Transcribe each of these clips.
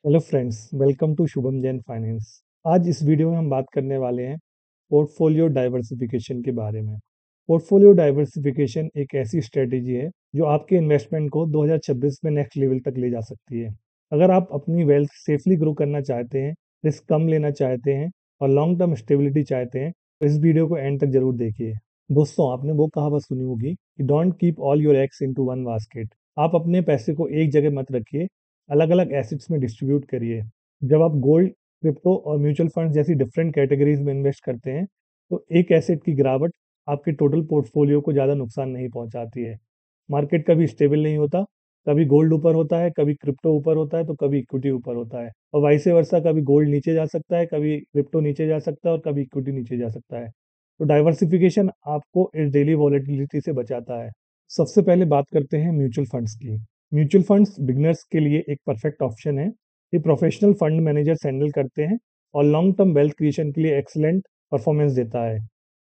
Hello friends, welcome to Shubham Jain finance. आज इस video में हम बात करने वाले हैं पोर्टफोलियो डाइवर्सिफिकेशन के बारे में। पोर्टफोलियो डाइवर्सिफिकेशन एक ऐसी स्ट्रेटेजी है जो आपके इन्वेस्टमेंट को 2026 में नेक्स्ट लेवल तक ले जा सकती है। अगर आप अपनी वेल्थ सेफली ग्रो करना चाहते हैं, रिस्क कम लेना चाहते हैं और लॉन्ग टर्म स्टेबिलिटी चाहते हैं, तो इस वीडियो को एंड तक जरूर देखिए। दोस्तों, आपने वो कहावत सुनी होगी कि don't keep all your eggs into one basket. आप अपने पैसे को एक जगह मत रखिए, अलग अलग एसेट्स में डिस्ट्रीब्यूट करिए। जब आप गोल्ड, क्रिप्टो और म्यूचुअल फंड जैसी डिफरेंट कैटेगरीज में इन्वेस्ट करते हैं, तो एक एसेट की गिरावट आपके टोटल पोर्टफोलियो को ज़्यादा नुकसान नहीं पहुंचाती है। मार्केट कभी स्टेबल नहीं होता, कभी गोल्ड ऊपर होता है, कभी क्रिप्टो ऊपर होता है, तो कभी इक्विटी ऊपर होता है, और वाइस वर्सा, कभी गोल्ड नीचे जा सकता है, कभी क्रिप्टो नीचे जा सकता है और कभी इक्विटी नीचे जा सकता है। तो डाइवर्सिफिकेशन आपको इस डेली वॉलेटिलिटी से बचाता है। सबसे पहले बात करते हैं म्यूचुअल फंड्स की। म्यूचुअल फंड्स बिगनर्स के लिए एक परफेक्ट ऑप्शन है। ये प्रोफेशनल फंड मैनेजर्स हैंडल करते हैं और लॉन्ग टर्म वेल्थ क्रिएशन के लिए एक्सलेंट परफॉर्मेंस देता है।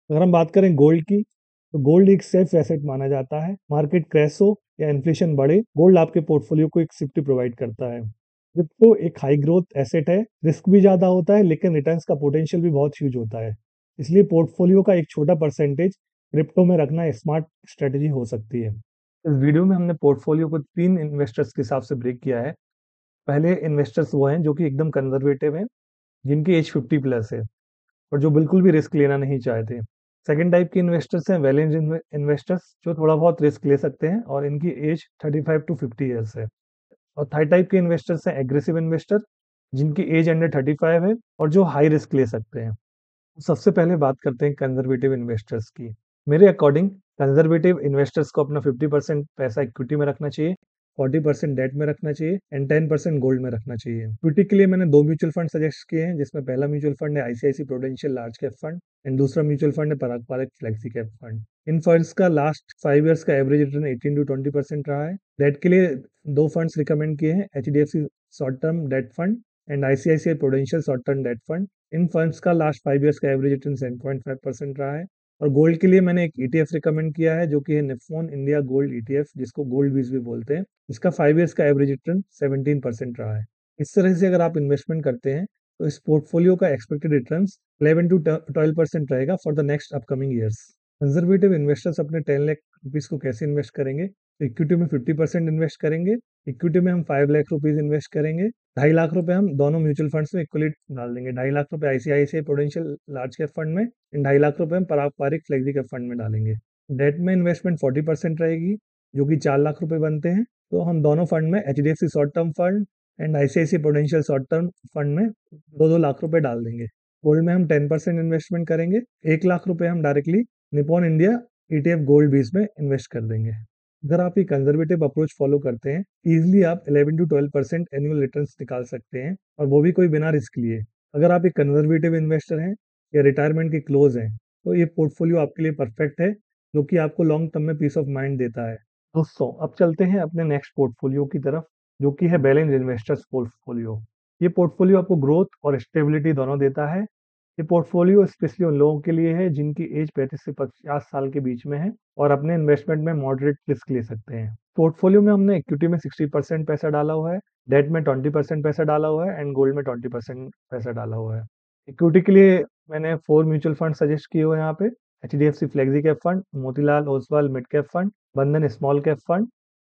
अगर हम बात करें गोल्ड की, तो गोल्ड एक सेफ एसेट माना जाता है। मार्केट क्रैश हो या इन्फ्लेशन बढ़े, गोल्ड आपके पोर्टफोलियो को एक सेफ्टी प्रोवाइड करता है। क्रिप्टो एक हाई ग्रोथ एसेट है, रिस्क भी ज़्यादा होता है लेकिन रिटर्न्स का पोटेंशियल भी बहुत ह्यूज होता है। इसलिए पोर्टफोलियो का एक छोटा परसेंटेज क्रिप्टो में रखना स्मार्ट स्ट्रेटेजी हो सकती है। इस वीडियो में हमने पोर्टफोलियो को 3 इन्वेस्टर्स के हिसाब से ब्रेक किया है। पहले इन्वेस्टर्स वो हैं जो कि एकदम कंजर्वेटिव हैं, जिनकी एज 50 प्लस है और जो बिल्कुल भी रिस्क लेना नहीं चाहते। सेकंड टाइप के इन्वेस्टर्स हैं वैलेंस इन्वेस्टर्स, जो थोड़ा बहुत रिस्क ले सकते हैं और इनकी एज 35 टू 50 ईयर्स है। और थर्ड टाइप के इन्वेस्टर्स हैं एग्रेसिव इन्वेस्टर, जिनकी एज अंडर 35 है और जो हाई रिस्क ले सकते हैं। सबसे पहले बात करते हैं कंजर्वेटिव इन्वेस्टर्स की। मेरे अकॉर्डिंग कंजर्वेटिव इन्वेस्टर्स को अपना 50% पैसा इक्विटी में रखना चाहिए, 40% डेट में रखना चाहिए एंड 10% गोल्ड में रखना चाहिए। इक्विटी के लिए मैंने दो म्यूचुअल फंड सजेस्ट किए हैं, जिसमें पहला म्यूचुअल फंड है ICICI prudential large cap fund and दूसरा म्यूचुअल फंड है Parag Parikh flexi cap fund. इन फंड्स का लास्ट 5 ईयर्स का एवरेज रिटर्न 18 to 20% रहा है। डेट के लिए दो फंड्स रिकमेंड किए हैं, HDFC short term debt fund and ICICI prudential short term debt fund. इन फंड्स का लास्ट 5 ईयर्स का एवरेज रिटर्न 7.5% रहा है। और गोल्ड के लिए मैंने एक ईटीएफ रिकमेंड किया है, जो कि है निफ्फोन इंडिया गोल्ड ईटीएफ, जिसको गोल्ड बीज भी बोलते हैं। इसका 5 ईयर्स का एवरेज रिटर्न 17% रहा है। इस तरह से अगर आप इन्वेस्टमेंट करते हैं, तो इस पोर्टफोलियो का एक्सपेक्टेड रिटर्न 11 to 12% रहेगा for the next upcoming years. Conservative investors अपने 10 लाख रुपीज को कैसे इन्वेस्ट करेंगे? तो इक्विटी में 50% इन्वेस्ट करेंगे। इक्विटी में हम 5 लाख रुपीज इन्वेस्ट करेंगे। 2.5 लाख रुपए हम दोनों म्यूचुअल फंड्स में इक्वली डाल देंगे। 2.5 लाख रुपए ICICI prudential large cap fund में एंड 2.5 लाख रुपए हम पारंपरिक फ्लेक्सी कैप फंड में डालेंगे। डेट में इन्वेस्टमेंट 40% रहेगी, जो कि 4 लाख रुपए बनते हैं। तो हम दोनों फंड में HDFC short term fund and ICICI prudential short term fund में 2-2 लाख रुपए डाल देंगे। गोल्ड में हम 10% इन्वेस्टमेंट करेंगे। 1 लाख रुपए हम directly Nippon India ETF gold बीस में इन्वेस्ट कर देंगे। अगर आप ये कंजर्वेटिव अप्रोच फॉलो करते हैं, इजीली आप 11 to 12% एनुअल रिटर्न्स निकाल सकते हैं, और वो भी कोई बिना रिस्क लिए। अगर आप एक कंजर्वेटिव इन्वेस्टर हैं या रिटायरमेंट के क्लोज हैं, तो ये पोर्टफोलियो आपके लिए परफेक्ट है, जो कि आपको लॉन्ग टर्म में पीस ऑफ माइंड देता है। दोस्तों, अब चलते हैं अपने नेक्स्ट पोर्टफोलियो की तरफ, जो कि है बैलेंस इन्वेस्टर्स पोर्टफोलियो। ये पोर्टफोलियो आपको ग्रोथ और स्टेबिलिटी दोनों देता है। ये पोर्टफोलियो स्पेशली उन लोगों के लिए है जिनकी एज 35 से 50 साल के बीच में है और अपने इन्वेस्टमेंट में मॉडरेट रिस्क ले सकते हैं। पोर्टफोलियो में हमने इक्विटी में 60% पैसा डाला हुआ है, डेट में 20% पैसा डाला हुआ है एंड गोल्ड में 20% पैसा डाला हुआ है। इक्विटी के लिए मैंने 4 म्यूचुअल फंड सजेस्ट किए हुए हैं यहाँ पे। HDFC flexi cap fund, Motilal Oswal mid cap fund, बंधन स्मॉल कैप फंड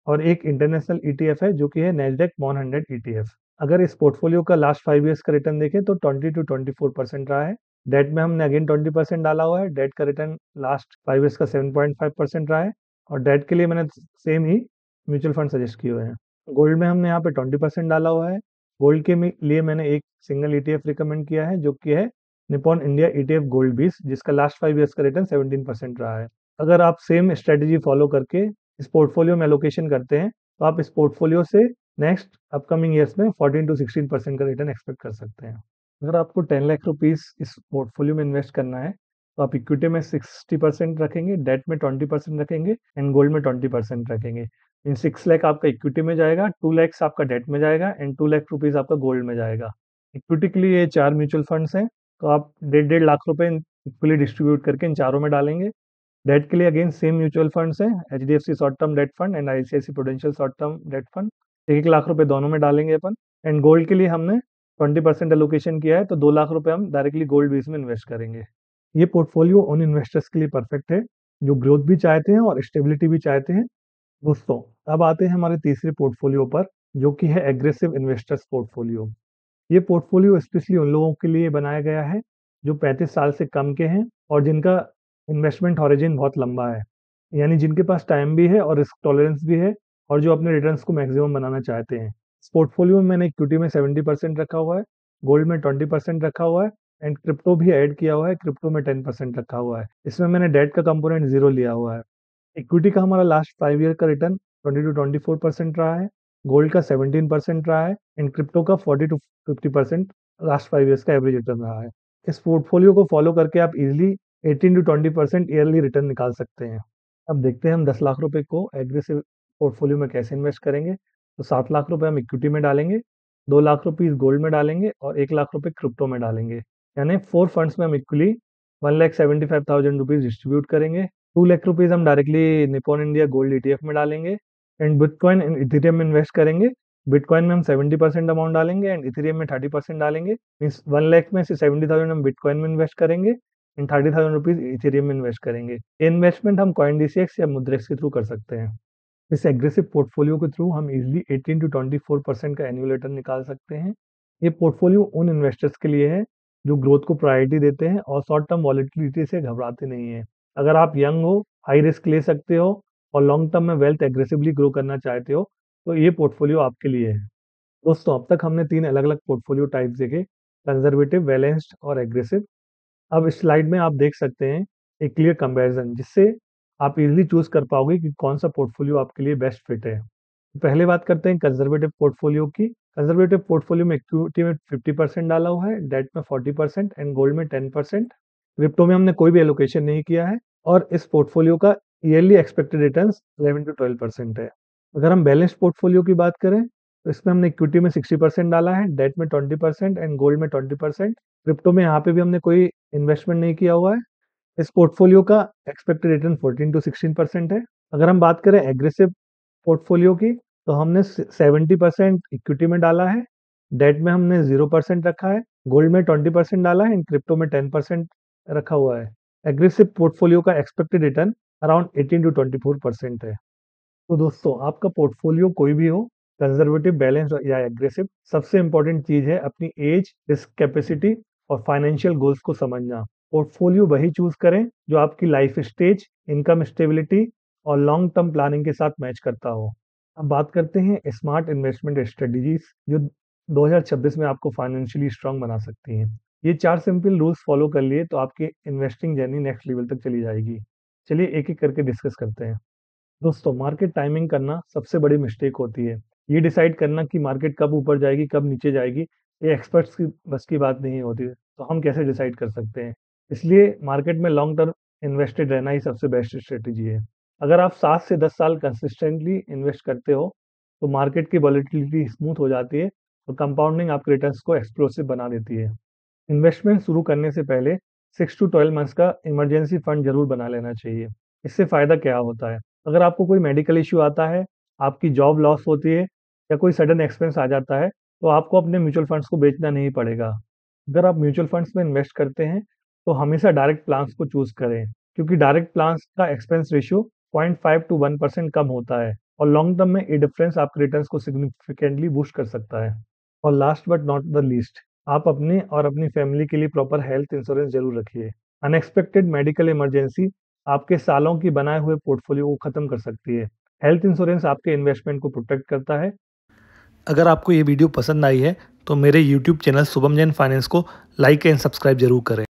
और एक इंटरनेशनल ईटीएफ है, जो कि है नेस्डेक मॉन 100 ईटीएफ। अगर इस पोर्टफोलियो का लास्ट 5 ईयर्स का रिटर्न देखें, तो 20 to 24% रहा है। डेट में हमने अगेन 20% डाला हुआ है। डेट का रिटर्न लास्ट 5 ईयर्स का 7.5% रहा है। और डेट के लिए मैंने सेम ही म्यूचुअल फंड सजेस्ट किए हुए हैं। गोल्ड में हमने यहाँ पे 20% डाला हुआ है। गोल्ड के लिए मैंने एक सिंगल ईटीएफ रिकमेंड किया है, जो कि है निपॉन इंडिया ईटीएफ गोल्ड 20, जिसका लास्ट 5 ईयर्स का रिटर्न 17% रहा है। अगर आप सेम स्ट्रेटेजी फॉलो करके इस पोर्टफोलियो में एलोकेशन करते हैं, तो आप इस पोर्टफोलियो से नेक्स्ट अपकमिंग ईयर्स में 14 to 16% का रिटर्न एक्सपेक्ट कर सकते हैं। अगर आपको 10 लाख रुपीज इस पोर्टफोलियो में इन्वेस्ट करना है, तो आप इक्विटी में 60% रखेंगे, डेट में 20% रखेंगे एंड गोल्ड में 20% रखेंगे। इन 6 लाख आपका इक्विटी में जाएगा, 2 लाख आपका डेट में जाएगा एंड 2 लाख रुपीज आपका गोल्ड में जाएगा। इक्विटी के लिए ये 4 म्यूचुअल फंड्स हैं, तो आप 1.5 लाख रुपए इक्वली डिस्ट्रीब्यूट करके इन चारों में डालेंगे। डेट के लिए अगेन सेम म्यूचुअल फंड्स हैं, HDFC short term debt fund and ICICI prudential short term debt fund. 1 lakh रुपए दोनों में डालेंगे अपन। एंड गोल्ड के लिए हमने 20% एलोकेशन किया है, तो 2 लाख रुपए हम डायरेक्टली गोल्ड बेस में इन्वेस्ट करेंगे। ये पोर्टफोलियो उन इन्वेस्टर्स के लिए परफेक्ट है, जो ग्रोथ भी चाहते हैं और स्टेबिलिटी भी चाहते हैं। दोस्तों, अब आते हैं हमारे तीसरे पोर्टफोलियो पर, जो कि है एग्रेसिव इन्वेस्टर्स पोर्टफोलियो। ये पोर्टफोलियो स्पेशली उन लोगों के लिए बनाया गया है, जो 35 साल से कम के हैं और जिनका इन्वेस्टमेंट हॉरिज़न बहुत लंबा है। यानी जिनके पास टाइम भी है और रिस्क टॉलरेंस भी है और जो अपने रिटर्न्स को मैक्सिमम बनाना चाहते हैं। इस पोर्टफोलियो में मैंने इक्विटी में 70% रखा हुआ है, गोल्ड में 20% रखा हुआ है एंड क्रिप्टो भी ऐड किया हुआ है, क्रिप्टो में 10% रखा हुआ है। इसमें मैंने डेट का कंपोनेंट 0 लिया हुआ है। इक्विटी का हमारा लास्ट 5 ईयर का रिटर्न 20 टू 24% रहा है, गोल्ड का 17% रहा है एंड क्रिप्टो का 40 टू 50% लास्ट 5 ईयर्स का एवरेज रिटर्न रहा है। इस पोर्टफोलियो को फॉलो करके आप इजीली 18 टू 20% ईयरली रिटर्न निकाल सकते हैं। अब देखते हैं हम 10 लाख रुपए को एग्रेसिव पोर्टफोलियो में कैसे इन्वेस्ट करेंगे। तो 7 लाख रुपए हम इक्विटी में डालेंगे, 2 लाख रुपीस गोल्ड में डालेंगे और 1 लाख रुपए क्रिप्टो में डालेंगे। यानी 4 फंड्स में हम इक्वली 1,75,000 रुपीस डिस्ट्रीब्यूट करेंगे। 2 लाख रुपीस हम directly Nippon India gold ETF में डालेंगे एंड बिटकॉइन एंड इथेरियम में इन्वेस्ट करेंगे। बिटकॉइन में हम 70% अमाउंट डालेंगे एंड इथेरियम में 30% डालेंगे। मीन्स 1 लाख में से 70,000 हम बिटकॉइन में इन्वेस्ट करेंगे एंड 30,000 रुपीस इथेरियम में इन्वेस्ट करेंगे। ये इन्वेस्टमेंट हम कॉइनडीसीएक्स या मुद्रेक्स के थ्रू कर सकते हैं। इस एग्रेसिव पोर्टफोलियो के थ्रू हम इजीली 18 टू 24% का एनुअल रिटर्न निकाल सकते हैं। ये पोर्टफोलियो उन इन्वेस्टर्स के लिए है, जो ग्रोथ को प्रायोरिटी देते हैं और शॉर्ट टर्म वॉलेटिलिटी से घबराते नहीं हैं। अगर आप यंग हो, हाई रिस्क ले सकते हो और लॉन्ग टर्म में वेल्थ एग्रेसिवली ग्रो करना चाहते हो, तो ये पोर्टफोलियो आपके लिए है। दोस्तों, अब तक हमने 3 अलग-अलग पोर्टफोलियो टाइप्स देखे, कंजर्वेटिव, बैलेंस्ड और एग्रेसिव। अब इस स्लाइड में आप देख सकते हैं एक क्लियर कंपैरिजन, जिससे आप इजीली चूज़ कर पाओगे कि कौन-सा पोर्टफोलियो आपके लिए बेस्ट फिट है। पहले बात करते हैं कंजर्वेटिव पोर्टफोलियो की। कंजर्वेटिव पोर्टफोलियो में इक्विटी में 50% डाला हुआ है, डेट में 40% एंड गोल्ड में 10%। क्रिप्टो में हमने कोई भी एलोकेशन नहीं किया है और इस पोर्टफोलियो का ईयरली एक्सपेक्टेड रिटर्न्स 11 टू 12% है। अगर हम बैलेंस्ड पोर्टफोलियो की बात करें, तो इसमें हमने इक्विटी में 60% डाला है, डेट में 20% एंड गोल्ड में 20%। क्रिप्टो में यहाँ पे भी हमने कोई इन्वेस्टमेंट नहीं किया हुआ है। इस पोर्टफोलियो का एक्सपेक्टेड रिटर्न 14 टू 16% है। अगर हम बात करें एग्रेसिव पोर्टफोलियो की, तो हमने 70% इक्विटी में डाला है, डेट में हमने 0% रखा है, गोल्ड में 20% डाला है एंड क्रिप्टो में 10% रखा हुआ है। एग्रेसिव पोर्टफोलियो का एक्सपेक्टेड रिटर्न अराउंड 18 टू 24% है। तो दोस्तों, आपका पोर्टफोलियो कोई भी हो, कंजर्वेटिव, बैलेंस या एग्रेसिव, सबसे इंपॉर्टेंट चीज है अपनी एज, रिस्क कैपेसिटी और फाइनेंशियल गोल्स को समझना। पोर्टफोलियो वही चूज करें जो आपकी लाइफ स्टेज, इनकम स्टेबिलिटी और लॉन्ग टर्म प्लानिंग के साथ मैच करता हो। अब बात करते हैं स्मार्ट इन्वेस्टमेंट स्ट्रेटजीज, जो 2026 में आपको फाइनेंशियली स्ट्रांग बना सकती हैं। ये 4 सिंपल रूल्स फॉलो कर लिए तो आपकी इन्वेस्टिंग जर्नी नेक्स्ट लेवल तक चली जाएगी। चलिए एक एक करके डिस्कस करते हैं। दोस्तों, मार्केट टाइमिंग करना सबसे बड़ी मिस्टेक होती है। ये डिसाइड करना कि मार्केट कब ऊपर जाएगी, कब नीचे जाएगी, ये एक्सपर्ट्स की बस की बात नहीं होती है। तो हम कैसे डिसाइड कर सकते हैं? इसलिए मार्केट में लॉन्ग टर्म इन्वेस्टेड रहना ही सबसे बेस्ट स्ट्रेटजी है। अगर आप 7 से 10 साल कंसिस्टेंटली इन्वेस्ट करते हो, तो मार्केट की वॉलेटिलिटी स्मूथ हो जाती है और कंपाउंडिंग आपके रिटर्न्स को एक्सप्लोसिव बना देती है। इन्वेस्टमेंट शुरू करने से पहले 6 टू 12 मंथ्स का इमरजेंसी फंड जरूर बना लेना चाहिए। इससे फ़ायदा क्या होता है? अगर आपको कोई मेडिकल इश्यू आता है, आपकी जॉब लॉस होती है या कोई सडन एक्सपेंस आ जाता है, तो आपको अपने म्यूचुअल फंड्स को बेचना नहीं पड़ेगा। अगर आप म्यूचुअल फंड्स में इन्वेस्ट करते हैं, तो हमेशा डायरेक्ट प्लान्स को चूज़ करें, क्योंकि डायरेक्ट प्लान्स का एक्सपेंस रेशियो 0.5 टू 1% कम होता है और लॉन्ग टर्म में ये डिफरेंस आपके रिटर्न्स को सिग्निफिकेंटली बूस्ट कर सकता है। और last but not the least, आप अपने और अपनी फैमिली के लिए प्रॉपर हेल्थ इंश्योरेंस जरूर रखिए। अनएक्सपेक्टेड मेडिकल इमरजेंसी आपके सालों की बनाए हुए पोर्टफोलियो को खत्म कर सकती है। हेल्थ इंश्योरेंस आपके इन्वेस्टमेंट को प्रोटेक्ट करता है। अगर आपको ये वीडियो पसंद आई है तो मेरे YouTube channel Shubham Jain finance को लाइक एंड सब्सक्राइब जरूर करें।